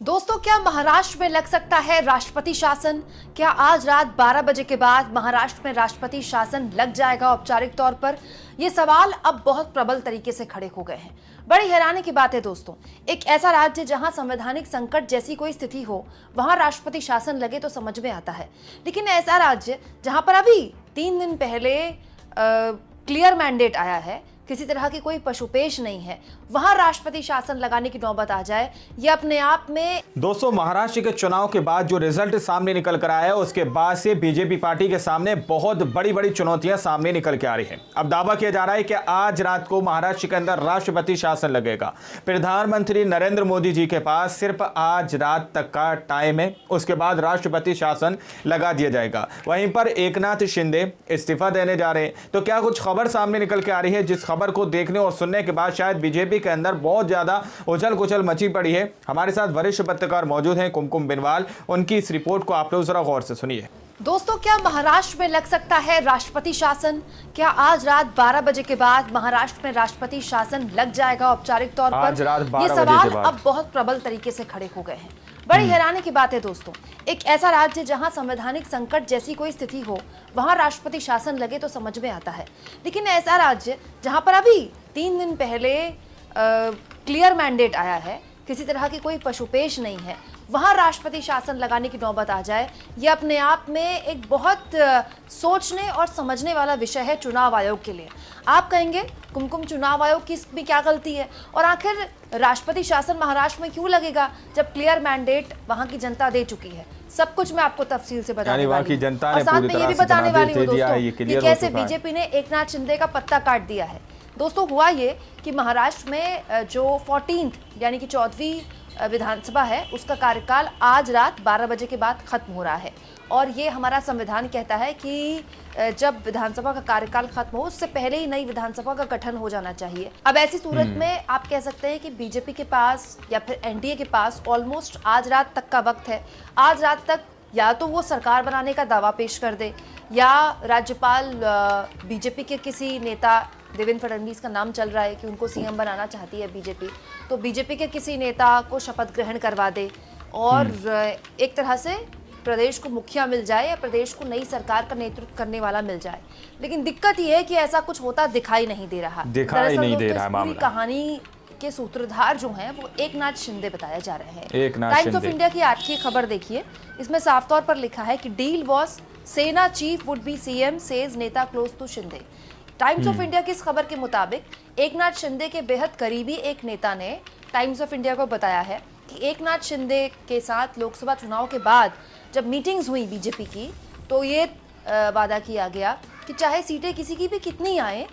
दोस्तों, क्या महाराष्ट्र में लग सकता है राष्ट्रपति शासन? क्या आज रात 12 बजे के बाद महाराष्ट्र में राष्ट्रपति शासन लग जाएगा औपचारिक तौर पर? ये सवाल अब बहुत प्रबल तरीके से खड़े हो गए हैं। बड़ी हैरानी की बात है दोस्तों, एक ऐसा राज्य जहां संवैधानिक संकट जैसी कोई स्थिति हो, वहां राष्ट्रपति शासन लगे तो समझ में आता है। लेकिन ऐसा राज्य जहां पर अभी 3 दिन पहले क्लियर मैंडेट आया है, किसी तरह की कोई पशुपेश नहीं है, वहां राष्ट्रपति शासन लगाने की नौबत आ जाए, ये अपने आप में। दोस्तों, महाराष्ट्र के चुनाव के बाद जो रिजल्ट सामने निकल कर आया है, उसके बाद से बीजेपी पार्टी के सामने बहुत बड़ी बड़ी चुनौतियां सामने निकल के आ रही हैं। अब दावा किया जा रहा है कि आज रात को महाराष्ट्र के अंदर राष्ट्रपति शासन लगेगा। प्रधानमंत्री नरेंद्र मोदी जी के पास सिर्फ आज रात तक का टाइम है, उसके बाद राष्ट्रपति शासन लगा दिया जाएगा। वहीं पर एकनाथ शिंदे इस्तीफा देने जा रहे हैं। तो क्या कुछ खबर सामने निकल के आ रही है, जिस खबर को देखने और सुनने के बाद शायद बीजेपी के अंदर बहुत ज्यादा उछल कुचल मची पड़ी है। हमारे साथ वरिष्ठ पत्रकार मौजूद हैं, कुमकुम बिनवाल। उनकी इस रिपोर्ट को आप लोग जरा गौर से सुनिए। दोस्तों, क्या महाराष्ट्र में लग सकता है राष्ट्रपति शासन? क्या आज रात 12 बजे के बाद महाराष्ट्र में राष्ट्रपति शासन लग जाएगा औपचारिक तौर पर? ये सवाल अब बहुत प्रबल तरीके से खड़े हो गए हैं। बड़ी हैरानी की बात है दोस्तों, एक ऐसा राज्य जहां संवैधानिक संकट जैसी कोई स्थिति हो, वहां राष्ट्रपति शासन लगे तो समझ में आता है। लेकिन ऐसा राज्य जहां पर अभी 3 दिन पहले क्लियर मैंडेट आया है, किसी तरह की कोई पशुपेश नहीं है, वहां राष्ट्रपति शासन लगाने की नौबत आ जाए, ये अपने आप में एक बहुत सोचने और समझने वाला विषय है चुनाव आयोग के लिए। आप कहेंगे कुमकुम, चुनाव आयोग की इसमें क्या गलती है, और आखिर राष्ट्रपति शासन महाराष्ट्र में क्यों लगेगा जब क्लियर मैंडेट वहां की जनता दे चुकी है? सब कुछ मैं आपको तफसील से बताने वाली हूं, और साथ में ये भी बताने वाली हूं दोस्तों कि कैसे बीजेपी ने एकनाथ शिंदे का पत्ता काट दिया है। दोस्तों, हुआ ये कि महाराष्ट्र में जो 14th यानी कि 14वीं विधानसभा है, उसका कार्यकाल आज रात 12 बजे के बाद खत्म हो रहा है। और ये हमारा संविधान कहता है कि जब विधानसभा का कार्यकाल खत्म हो, उससे पहले ही नई विधानसभा का गठन हो जाना चाहिए। अब ऐसी सूरत में आप कह सकते हैं कि बीजेपी के पास या फिर एनडीए के पास ऑलमोस्ट आज रात तक का वक्त है। आज रात तक या तो वो सरकार बनाने का दावा पेश कर दे, या राज्यपाल बीजेपी के किसी नेता, देवेंद्र फडणवीस का नाम चल रहा है कि उनको सीएम बनाना चाहती है बीजेपी, तो बीजेपी के किसी नेता को शपथ ग्रहण करवा दे और एक तरह से प्रदेश को मुखिया मिल जाए या प्रदेश को नई सरकार का नेतृत्व करने वाला मिल जाए। लेकिन दिक्कत यह है कि ऐसा कुछ होता दिखाई नहीं दे रहा। पूरी कहानी के सूत्रधार जो हैं वो एकनाथ शिंदे बताया जा रहे हैं। टाइम्स ऑफ इंडिया की आज की खबर देखिए, इसमें साफ तौर पर लिखा है कि deal was Sena chief would be CM says neta close to Shinde. Times of India की इस खबर के मुताबिक एकनाथ शिंदे के बेहद करीबी एक नेता ने टाइम्स ऑफ इंडिया को बताया है कि एकनाथ शिंदे के साथ लोकसभा चुनाव के बाद जब मीटिंग्स हुई बीजेपी की, तो ये वादा किया गया कि चाहे सीटें किसी की भी कितनी आए,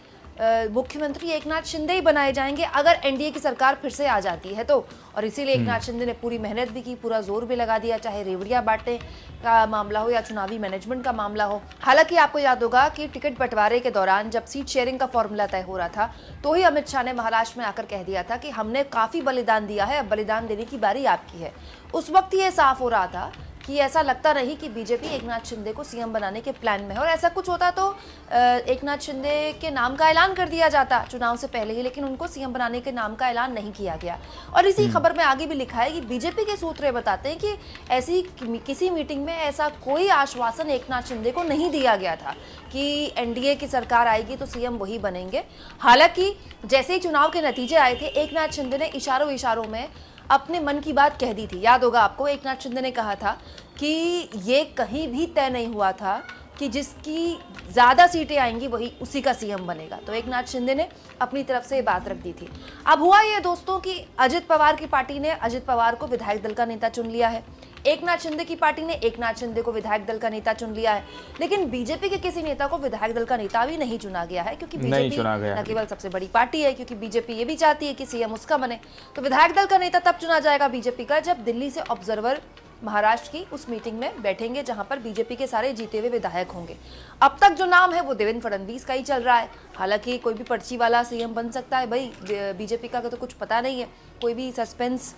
मुख्यमंत्री एकनाथ शिंदे ही बनाए जाएंगे अगर एनडीए की सरकार फिर से आ जाती है तो। और इसीलिए एकनाथ शिंदे ने पूरी मेहनत भी की, पूरा जोर भी लगा दिया, चाहे रेवड़ियां बांटने का मामला हो या चुनावी मैनेजमेंट का मामला हो। हालांकि आपको याद होगा कि टिकट बंटवारे के दौरान जब सीट शेयरिंग का फॉर्मूला तय हो रहा था, तो ही अमित शाह ने महाराष्ट्र में आकर कह दिया था कि हमने काफी बलिदान दिया है, अब बलिदान देने की बारी आपकी है। उस वक्त ये साफ हो रहा था कि ऐसा लगता नहीं कि बीजेपी एकनाथ शिंदे को सीएम बनाने के प्लान में है, और ऐसा कुछ होता तो एकनाथ शिंदे के नाम का ऐलान कर दिया जाता चुनाव से पहले ही, लेकिन उनको सीएम बनाने के नाम का ऐलान नहीं किया गया। और इसी खबर में आगे भी लिखा है कि बीजेपी के सूत्र बताते हैं कि ऐसी किसी मीटिंग में ऐसा कोई आश्वासन एकनाथ शिंदे को नहीं दिया गया था कि एनडीए की सरकार आएगी तो सीएम वही बनेंगे। हालांकि जैसे ही चुनाव के नतीजे आए थे, एकनाथ शिंदे ने इशारों में अपने मन की बात कह दी थी। याद होगा आपको, एकनाथ शिंदे ने कहा था कि ये कहीं भी तय नहीं हुआ था कि जिसकी ज़्यादा सीटें आएंगी वही उसी का सीएम बनेगा। तो एकनाथ शिंदे ने अपनी तरफ से बात रख दी थी। अब हुआ ये दोस्तों कि अजित पवार की पार्टी ने अजित पवार को विधायक दल का नेता चुन लिया है, एकनाथ शिंदे की पार्टी ने एकनाथ शिंदे को विधायक दल का नेता चुन लिया है। लेकिन बीजेपी के किसी नेता को विधायक दल का नेता भी नहीं चुना गया है, क्योंकि बीजेपी न केवल सबसे बड़ी पार्टी है, क्योंकि बीजेपी ये भी चाहती है कि सीएम उसका बने। तो विधायक दल का नेता तब चुना जाएगा बीजेपी का जब दिल्ली से ऑब्जर्वर महाराष्ट्र की उस मीटिंग में बैठेंगे जहां पर बीजेपी के सारे जीते हुए विधायक होंगे। अब तक जो नाम है वो देवेंद्र फडणवीस का ही चल रहा है। हालांकि कोई भी पर्ची वाला सीएम बन सकता है, भाई बीजेपी का तो कुछ पता नहीं है, कोई भी सस्पेंस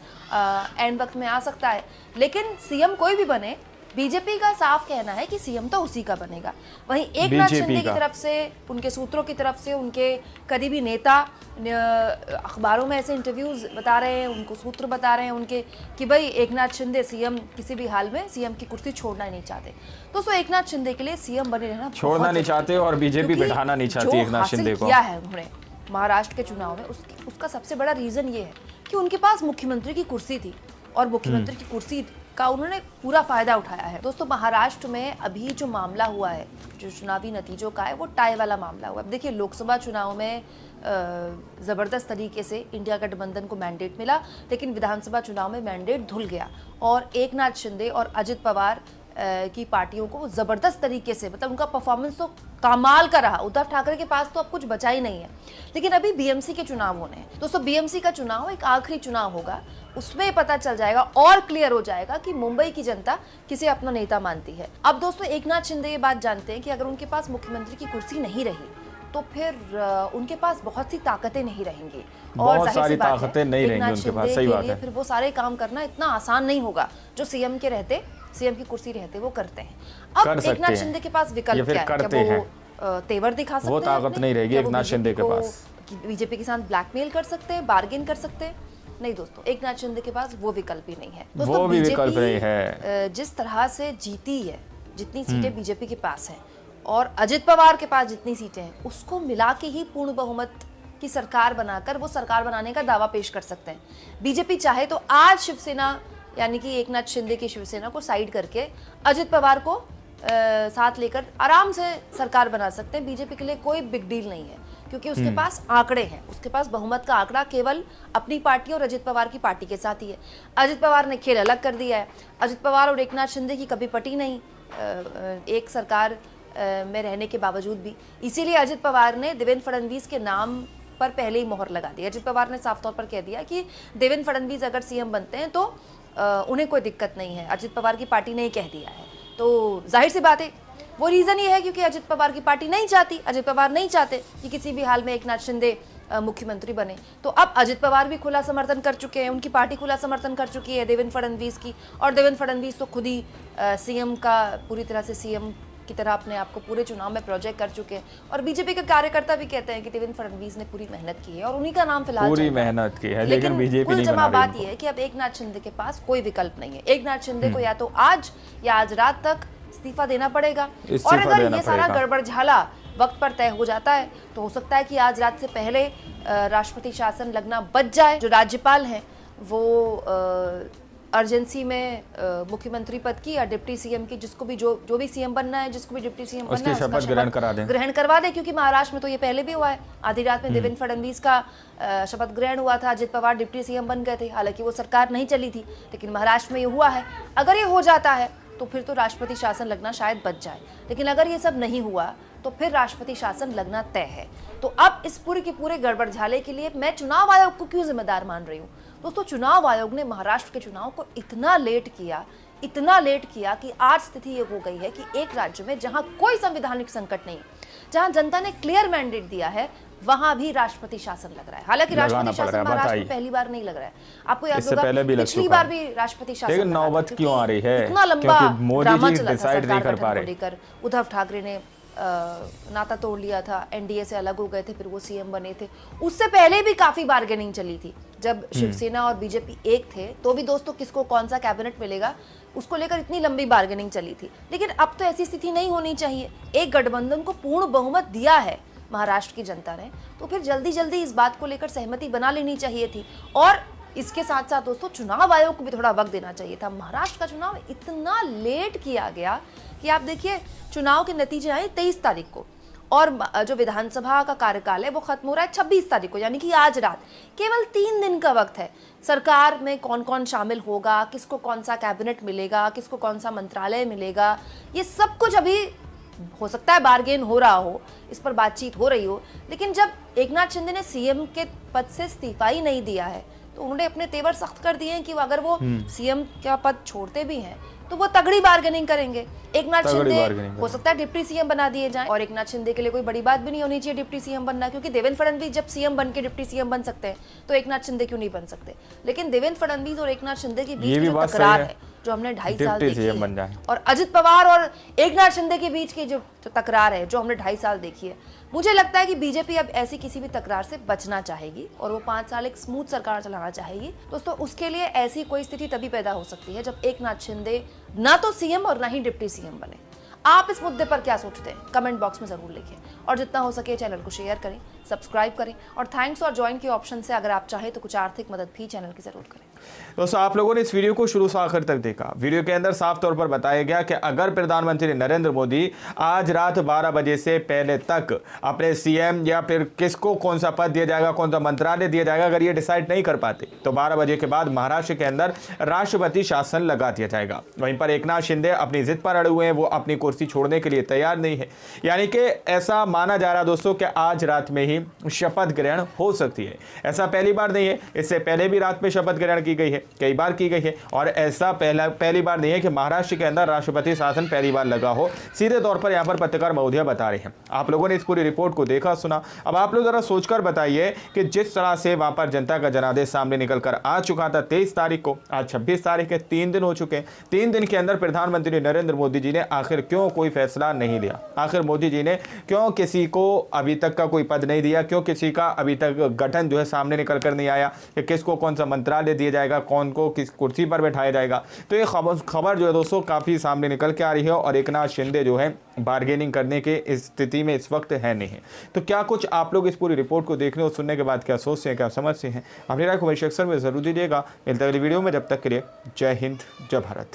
एंड वक्त में आ सकता है। लेकिन सीएम कोई भी बने, बीजेपी का साफ कहना है कि सीएम तो उसी का बनेगा। वहीं एकनाथ शिंदे की तरफ से, उनके सूत्रों की तरफ से, उनके करीबी नेता अखबारों में ऐसे इंटरव्यूज बता रहे हैं, उनको सूत्र बता रहे हैं उनके कि भाई एकनाथ शिंदे सीएम किसी भी हाल में सीएम की कुर्सी छोड़ना ही नहीं चाहते। दोस्तों एकनाथ शिंदे के लिए सीएम बने रहना छोड़ना नहीं चाहते और बीजेपी बिठाना नहीं चाहती एकनाथ शिंदे को। किया है उन्होंने महाराष्ट्र के चुनाव में, उसका सबसे बड़ा रीजन ये है कि उनके पास मुख्यमंत्री की कुर्सी थी और मुख्यमंत्री की कुर्सी का उन्होंने पूरा फायदा उठाया है। दोस्तों महाराष्ट्र में अभी जो मामला हुआ है, जो चुनावी नतीजों का है, वो टाई वाला मामला हुआ है। अब देखिए लोकसभा चुनाव में जबरदस्त तरीके से इंडिया गठबंधन को मैंडेट मिला, लेकिन विधानसभा चुनाव में मैंडेट धुल गया और एकनाथ शिंदे और अजित पवार की पार्टियों को जबरदस्त तरीके से, मतलब उनका परफॉर्मेंस तो कमाल का रहा। उद्धव ठाकरे के पास तो अब कुछ बचा ही नहीं है। लेकिन अभी बीएमसी के चुनाव होने हैं दोस्तों। बीएमसी का चुनाव एक आखिरी चुनाव होगा, उसमें पता चल जाएगा और क्लियर हो जाएगा कि मुंबई की जनता किसे अपना नेता मानती है। अब दोस्तों एकनाथ शिंदे ये बात जानते हैं कि अगर उनके पास मुख्यमंत्री की कुर्सी नहीं रही तो फिर उनके पास बहुत सी ताकतें नहीं रहेंगी और बहुत सारी ताकतें नहीं रहेंगी उनके पास। सही बात है। फिर वो सारे काम करना इतना आसान नहीं होगा जो सीएम के रहते, सीएम की कुर्सी रहते वो करते हैं। अब एकनाथ शिंदे के पास विकल्प क्या है? क्या वो तेवर दिखा सकते हैं? वो ताकत नहीं रहेगी एकनाथ शिंदे के पास। बीजेपी के साथ ब्लैकमेल कर सकते हैं, बार्गेन कर सकते हैं? नहीं दोस्तों, एकनाथ शिंदे के पास वो विकल्प ही नहीं है। वो भी विकल्प नहीं है। जिस तरह से जीती है, जितनी सीटें बीजेपी के पास हैं और अजित पवार के पास जितनी सीटें हैं, उसको मिला के ही पूर्ण बहुमत की सरकार बनाकर वो सरकार बनाने का दावा पेश कर सकते हैं। बीजेपी चाहे तो आज शिवसेना यानी कि एकनाथ शिंदे की शिवसेना को साइड करके अजित पवार को साथ लेकर आराम से सरकार बना सकते हैं। बीजेपी के लिए कोई बिग डील नहीं है क्योंकि उसके पास आंकड़े हैं, उसके पास बहुमत का आंकड़ा केवल अपनी पार्टी और अजित पवार की पार्टी के साथ ही है। अजित पवार ने खेल अलग कर दिया है। अजित पवार और एकनाथ शिंदे की कभी पटी नहीं एक सरकार में रहने के बावजूद भी। इसीलिए अजित पवार ने देवेंद्र फडणवीस के नाम पर पहले ही मोहर लगा दी। अजित पवार ने साफ तौर पर कह दिया कि देवेंद्र फडणवीस अगर सीएम बनते हैं तो उन्हें कोई दिक्कत नहीं है। अजित पवार की पार्टी ने ही कह दिया है, तो जाहिर सी बात है वो रीजन ये है क्योंकि अजित पवार की पार्टी नहीं चाहती, अजित पवार नहीं चाहते कि किसी भी हाल में एकनाथ शिंदे मुख्यमंत्री बने। तो अब अजित पवार भी खुला समर्थन कर चुके हैं, उनकी पार्टी खुला समर्थन कर चुकी है देवेंद्र फडणवीस की, और देवेंद्र फडणवीस तो खुद ही सीएम का पूरी तरह से सीएम की तरह अपने आप को पूरे चुनाव में प्रोजेक्ट कर चुके हैं। और बीजेपी के कार्यकर्ता भी कहते हैं कि देवेंद्र फडणवीस ने पूरी मेहनत की है और उन्हीं का नाम फिलहाल पूरी मेहनत की है, लेकिन बीजेपी नहीं बना रही। बात यह है कि अब एकनाथ शिंदे के पास कोई विकल्प नहीं है। एकनाथ शिंदे को या तो आज या आज रात तक इस्तीफा देना पड़ेगा, और अगर ये सारा गड़बड़ झाला वक्त पर तय हो जाता है तो हो सकता है कि आज रात से पहले राष्ट्रपति शासन लगना बच जाए। जो राज्यपाल हैं वो अर्जेंसी में मुख्यमंत्री पद की या डिप्टी सीएम की, जिसको भी जो भी सीएम बनना है, जिसको भी डिप्टी सीएम बनना है, उसका शपथ ग्रहण करवा दें। क्योंकि महाराष्ट्र में तो ये पहले भी हुआ है, आधी रात में देवेंद्र फडणवीस का शपथ ग्रहण हुआ था, अजित पवार डिप्टी सीएम बन गए थे। हालांकि वो सरकार नहीं चली थी, लेकिन महाराष्ट्र में ये हुआ है। अगर ये हो जाता है तो फिर तो राष्ट्रपति शासन लगना शायद बच जाए, लेकिन अगर ये सब नहीं हुआ तो फिर राष्ट्रपति शासन लगना तय है। तो अब इस पूरे के पूरे गड़बड़ झाले के लिए मैं चुनाव आयोग को क्यों जिम्मेदार मान रही हूँ? दोस्तों चुनाव आयोग ने महाराष्ट्र के चुनाव को इतना लेट किया कि आज स्थिति ये हो गई है कि एक राज्य में जहां कोई संवैधानिक संकट नहीं, जहां जनता ने क्लियर मैंडेट दिया है, वहां भी राष्ट्रपति शासन लग रहा है। हालांकि राष्ट्रपति शासन महाराष्ट्र में पहली बार नहीं लग रहा है, आपको याद होगा पिछली बार भी राष्ट्रपति शासन, लेकिन नौबत क्यों आ रही है? इतना लंबा ड्रामा चला था डिसाइड नहीं कर पा रहे। उद्धव ठाकरे ने नाता तोड़ लिया था, एनडीए से अलग हो गए थे, फिर वो सीएम बने थे। उससे पहले भी काफी बार्गेनिंग चली थी, जब शिवसेना और बीजेपी एक थे तो भी दोस्तों किसको कौन सा कैबिनेट मिलेगा उसको लेकर इतनी लंबी बार्गेनिंग चली थी। लेकिन अब तो ऐसी स्थिति नहीं होनी चाहिए। एक गठबंधन को पूर्ण बहुमत दिया है महाराष्ट्र की जनता ने, तो फिर जल्दी जल्दी इस बात को लेकर सहमति बना लेनी चाहिए थी। और इसके साथ साथ दोस्तों चुनाव आयोग को भी थोड़ा वक्त देना चाहिए था। महाराष्ट्र का चुनाव इतना लेट किया गया कि आप देखिए चुनाव के नतीजे आए 23 तारीख को, और जो विधानसभा का कार्यकाल है वो खत्म हो रहा है 26 तारीख को, यानी कि आज रात। केवल 3 दिन का वक्त है। सरकार में कौन कौन शामिल होगा, किसको कौन सा कैबिनेट मिलेगा, किसको कौन सा मंत्रालय मिलेगा, ये सब कुछ अभी हो सकता है बार्गेन हो रहा हो, इस पर बातचीत हो रही हो। लेकिन जब एकनाथ शिंदे ने सीएम के पद से इस्तीफा ही नहीं दिया है तो उन्होंने अपने तेवर सख्त कर दिए हैं कि अगर वो सीएम का पद छोड़ते भी हैं तो वो तगड़ी बार्गेनिंग करेंगे। एकनाथ शिंदे हो सकता है डिप्टी सीएम बना दिए जाएं, और एकनाथ शिंदे के लिए कोई बड़ी बात भी नहीं होनी चाहिए डिप्टी सीएम बनना, क्योंकि देवेंद्र फडणवीस जब सीएम बन के डिप्टी सीएम बन सकते हैं तो एकनाथ शिंदे क्यों नहीं बन सकते। लेकिन देवेंद्र फडणवीस और एकनाथ शिंदे के बीच में तकरार है, जो हमने 2.5 साल देखी CM बन है, जाए। और अजित पवार और एकनाथ शिंदे के बीच की जो तकरार है, जो हमने 2.5 साल देखी है, मुझे लगता है कि बीजेपी अब ऐसी किसी भी तकरार से बचना चाहेगी और वो 5 साल एक स्मूथ सरकार चलाना चाहेगी। दोस्तों, उसके लिए ऐसी कोई स्थिति तभी पैदा हो सकती है जब एकनाथ शिंदे ना तो सीएम और ना ही डिप्टी सीएम बने। आप इस मुद्दे पर क्या सोचते हैं? कमेंट बॉक्स में जरूर लिखें और जितना हो सके चैनल को शेयर करें, सब्सक्राइब करें और थैंक्स और ज्वाइन के ऑप्शन से अगर आप चाहें तो कुछ आर्थिक मदद भी चैनल की जरूर करें। दोस्तों, आप लोगों ने इस वीडियो को शुरू से आखिर तक देखा। वीडियो के अंदर साफ तौर पर बताया गया कि अगर प्रधानमंत्री नरेंद्र मोदी आज रात 12 बजे से पहले तक अपने सीएम या फिर किसको कौन सा पद दिया जाएगा, कौन सा मंत्रालय दिया जाएगा, अगर ये डिसाइड नहीं कर पाते तो 12 बजे के बाद महाराष्ट्र के अंदर राष्ट्रपति शासन लगा दिया जाएगा। वहीं पर एकनाथ शिंदे अपनी जिद पर अड़े हुए हैं, वो अपनी कुर्सी छोड़ने के लिए तैयार नहीं है। यानी कि ऐसा माना जा रहा दोस्तों कि आज रात में ही शपथ ग्रहण हो सकती है। ऐसा पहली बार नहीं है, इससे पहले भी रात में शपथ ग्रहण की गई है, कई बार की गई है, और ऐसा पहली बार नहीं है कि महाराष्ट्र के अंदर राष्ट्रपति शासन पहली बार लगा हो। सीधे तौर पर यहाँ पर पत्रकार महोदय बता रहे हैं। आप लोगों ने इस पूरी रिपोर्ट को देखा, सुना। अब आप लोग जरा सोचकर बताइए कि जिस तरह से वहां पर जनता का जनादेश सामने निकल कर आ चुका था 23 तारीख को, आज 26 तारीख है, 3 दिन हो चुके हैं। 3 दिन के अंदर प्रधानमंत्री नरेंद्र मोदी जी ने आखिर क्यों कोई फैसला नहीं लिया? आखिर मोदी जी ने क्यों किसी को अभी तक का कोई पद नहीं दिया? क्यों किसी का अभी तक गठन जो है सामने निकल कर नहीं आया कि किसको कौन सा मंत्रालय दिया जाएगा, कौन को किस कुर्सी पर बैठाया जाएगा? तो ये खबर जो है दोस्तों काफ़ी सामने निकल के आ रही है और एकनाथ शिंदे जो है बार्गेनिंग करने के स्थिति में इस वक्त है नहीं है। तो क्या कुछ आप लोग इस पूरी रिपोर्ट को देखने और सुनने के बाद क्या सोचते हैं, क्या समझते हैं? अपनी राय को कमेंट सेक्शन में जरूर दीजिएगा। मिलते अगली वीडियो में, जब तक के लिए जय हिंद, जय भारत।